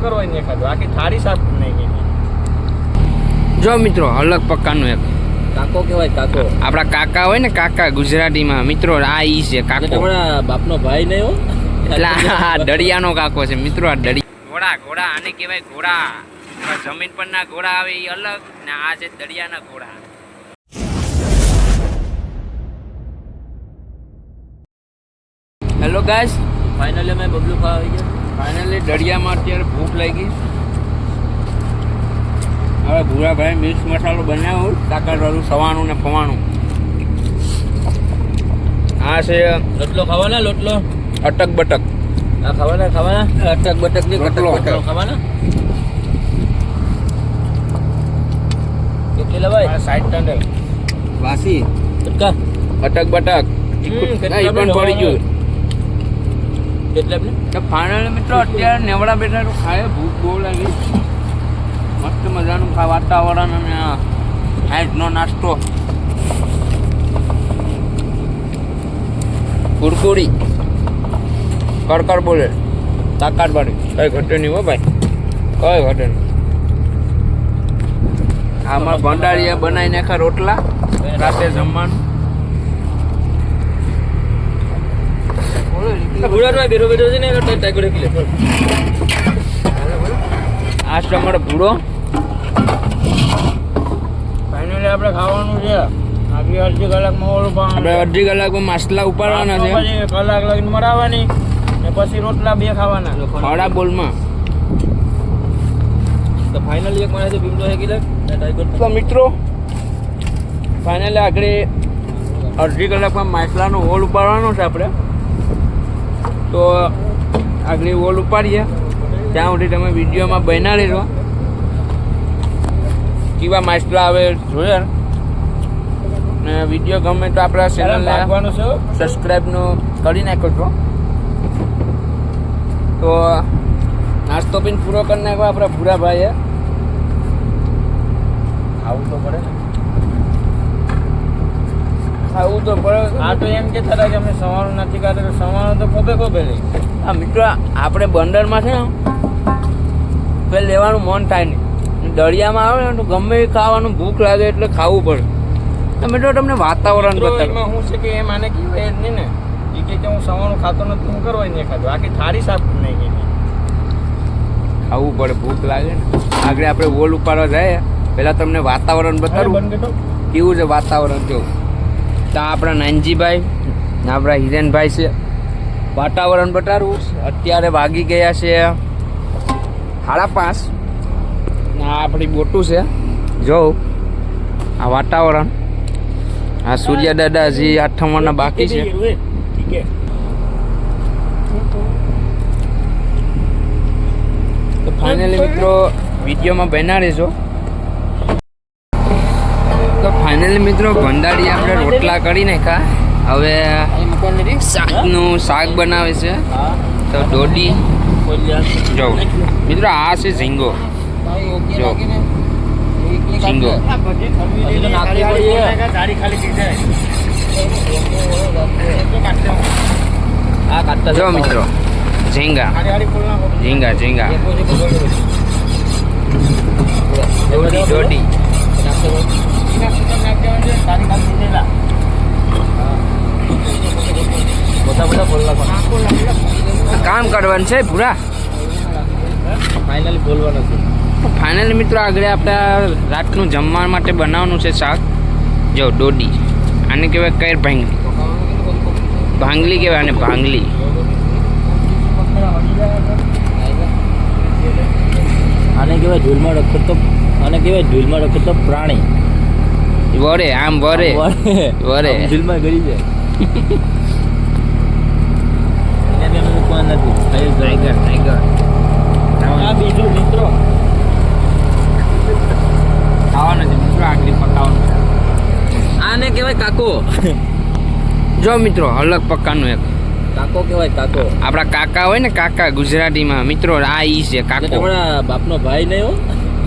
કરવાય નહીં ખાધું, આખી થાળી સાફ નહીં ગઈ. જો મિત્રો અલગ પ્રકારનું એક કાકો કહેવાય, કાકો. આપણા કાકા હોય ને કાકા ગુજરાતીમાં મિત્રો આ ઈ છે કાકો. તમારા બાપનો ભાઈ નહીં હો, એટલે આ દળિયાનો કાકો છે મિત્રો. આ ઘોડા ઘોડા આને કહેવાય ઘોડા. જમીન પરના ઘોડા આવે એ અલગ ને આ છે દળિયાના ઘોડા. હેલો ગાઈસ, ફાઇનલી અમે બબલુ ખાવા આવી ગયા. ફાઇનલી દળિયામાં અત્યારે ભૂખ લાગી. હવે ભૂરાભાઈ મિર્ચ મસાલો બનાવ્યો તાકાતવાળું સવાણું ને ફવાણું. આ છે લોટલો ખાવાના, લોટલો અટક બટક. આ ખાવાના અટક બટક ની રોટલો ખાવાના. કેટલી લવાય? 60 ટંડલ વાસી ટકા અટક બટક. એ પણ પડી ગયું. કેટલે તો ફાઇનલી મિત્રો અત્યારે નેવડા બેઠા તો ખાય. ભૂખ બહુ લાગી. મસ્ત મજાનું વાતાવરણ અને હાઈટનો નાસ્તો. કુરકુરી કડકડ બોલે તાકાત વાળી. કઈ ઘટે નહીં હો ભાઈ, કઈ ઘટે નહીં. આમાં ભંડારીયા બનાવી નાખા રોટલા રાતે જમવાનું. આ છે અમારો ભૂરો. ફાઇનલી આપણે ખાવાનું છે. આગળ અડધી કલાકમાં ઓલું આપણે અડધી કલાકમાં માસલા ઉપાડવાના છે. પછી કલાક લગીને મરાવવાની ને પછી રોટલા 2 ખાવાના. ખડા બોલમાં. તો ફાઇનલી એક મારે તો ભીમડો હે કિલક ને ટાઈગર. તો મિત્રો ફાઇનલી આગળ અડધી કલાકમાં માસલાનો હોલ ઉપાડવાનો છે આપણે. તો આગળ હોલ ઉપાડીએ ત્યાં સુધી તમે વિડીયોમાં બન્યા રહેજો. કેવા માસલા આવે જોઈએ. ને વિડીયો ગમે તો આપણા ચેનલને સબસ્ક્રાઈબનું કરી નાખો છો. તો નાસ્તો પીને પૂરો કરી નાખ્યો આપણા ભૂરા ભાઈએ. આવું તો પડે ને, ખાવું તો પડે. આ તો એમ કે થતા કે અમે સવારનું નથી ખાતા, તો સવારનું તો ખોબે લઈ. હા મિત્રો આપણે બંદરમાં છે ને કંઈ લેવાનું મન થાય નહીં. દરિયામાં આવે ને તો ગમે એ ખાવાનું ભૂખ લાગે એટલે ખાવું પડે. તો મિત્રો તમને વાતાવરણ બતાવો. એમાં શું છે કે એ માને કહેવાય જ નહીં ને. એ કે હું સવારનું ખાતો નથી, હું કરવાય નહીં ખાધું, આખી થાળી સાફ નહીં ગઈ. ખાવું પડે, ભૂખ લાગે ને. આગળ આપણે વોલ ઉપાડવા જાય પહેલાં તમને વાતાવરણ બતાવું કેવું છે વાતાવરણ. જો તો આપણા નાનજીભાઈ ને આપણા હિરેનભાઈ છે. વાતાવરણ બતાડવું. અત્યારે વાગી ગયા છે 5:30 ને આ આપણી બોટું છે. જો આ વાતાવરણ. આ સૂર્ય દાદા હજી આઠમવાના બાકી છે. તો ફાઇનલી મિત્રો વિડીયોમાં બન્યા રહેજો. તો ફાઇનલી મિત્રો ભંડારી આપણે રોટલા કરી નાખ્યા. હવે શાક બનાવે છે. તો દોડી જો મિત્રો આ છે ઝીંગો. જો ઝીંગો જો મિત્રો ઝીંગા ઝીંગા ઝીંગા દોડી દોડી કામ કરવાનું છે પૂરા. ફાઇનલી બોલવાનું છે. ફાઇનલી મિત્રો આગળ આપણે રાતનું જમવા માટે બનાવવાનું છે શાક. જો દોડી આને કહેવાય કૈર ભાંગલી. ભાંગલી કહેવાય આને ભાંગલી. આને કહેવાય ઝૂલમાં રખડતો, આને કહેવાય ઝૂલમાં રખડતો પ્રાણી. વરે આમ વરે વરે ઝૂલમાં ગળી જાય. એને અમે મૂકવા નથી. Tiger tiger. આ બીજું મિત્રો ખાવાનું છે મિત્રો. આગળ પકાવવાનું છે. આને કહેવાય કાકો. જો મિત્રો અલગ પ્રકારનું એક કાકો કહેવાય, કાકો. આપણા કાકા હોય ને કાકા ગુજરાતીમાં મિત્રો આ ઈ છે કાકો. તમારા બાપનો ભાઈ નહીં હો,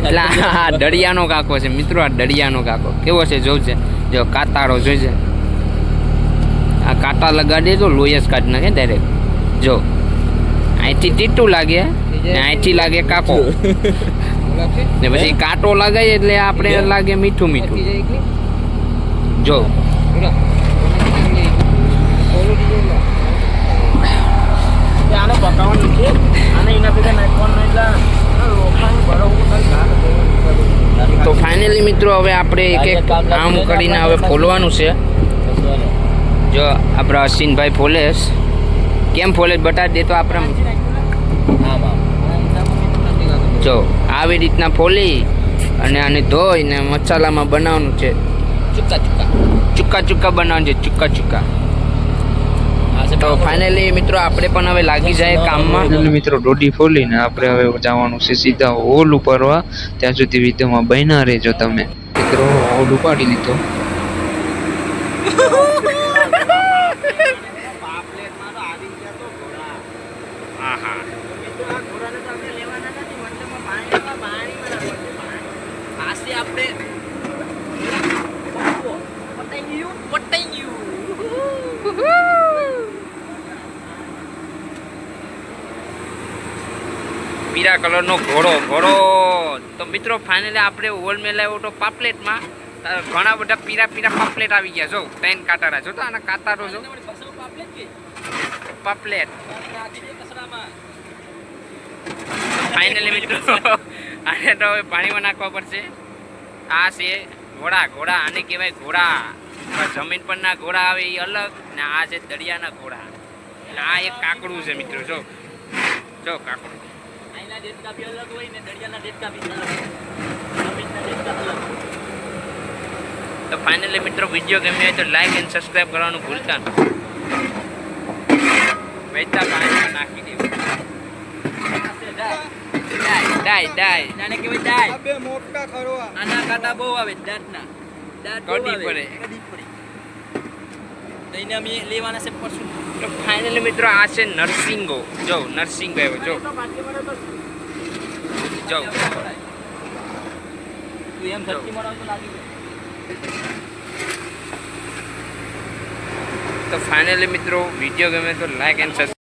એટલે આ દળિયાનો કાકો છે મિત્રો. આ દળિયાનો કાકો કેવો છે જોઉં છે. જો કાતારો જોઈ છે. આ કાંટા લગાડી દે તો લોહી જ કાઢી નાખે ડાયરેક્ટ. જો અહીંથી ટીટું લાગે ને અહીંથી લાગે કાકો ને પછી કાંટો લગાય એટલે આપણે લાગે મીઠું મીઠું. જો આને પકાવવાનું છે અને એના ભેગા નાખવાનું એટલે લોખંડ બરોબર તો ફાઇનલી મિત્રો હવે આપણે એક એક આમ કરીને હવે ફોલવાનું છે. જો આપણા અશ્વિનભાઈ ફોલેશ કેમ ફોલેશ બતાવી દે તો આપણે. જો આવી રીતના ફોલી અને આને ધોઈને મસાલામાં બનાવવાનું છે. ચુક્કા ચુક્કા બનાવવાનું છે, ચુક્કા ચુક્કા. તો ફાઇનલી મિત્રો આપણે પણ હવે લાગી જાય કામમાં. મિત્રો ડોડી ફોલીને આપણે હવે જવાનું છે સીધા હોલ ઉપાડવા. ત્યાં સુધી વિડીયોમાં બન્યા રહેજો તમે. મિત્રો હોલ ઉપાડી લીધો. પીળા કલરનો ઘોડો. તો મિત્રો ફાઇનલી આપણે હોલ મેલાવ્યો તો પાપલેટમાં ઘણા બધા પીળા પાપલેટ આવી ગયા. જો 3 કાંટારા જો તો આના કાંટારો જો પાપલેટ. ફાઇનલી મિત્રો આને તો હવે પાણીમાં નાખવા પડશે. આ છે ઘોડા આને કહેવાય ઘોડા. જમીન પરના ઘોડા આવે એ અલગ ને આ છે દરિયાના ઘોડા. અને આ એક કાકડું છે મિત્રો. જો કાકડું. તો ફાઇનલી મિત્રો વિડીયો ગમ્યો હોય તો લાઈક એન્ડ સબસ્ક્રાઇબ કરવાનું ભૂલતા નહીં. વેચતા પાણીમાં નાખી દેવું. ડાય નાને કેવી ડાય બે મોટા ખરવા આના કાંટા બહુ આવે દાંતના. કડી પડે એને અમે લેવાના છે પરસું. તો ફાઇનલી મિત્રો આ છે નરસિંગો. જો નરસિંગ આવ્યો જો એમ ધરતી મરાવ તો લાગી જાય. તો ફાઇનલી મિત્રો વિડીયો ગમે તો લાઈક એન્ડ સબસ્ક્રાઇબ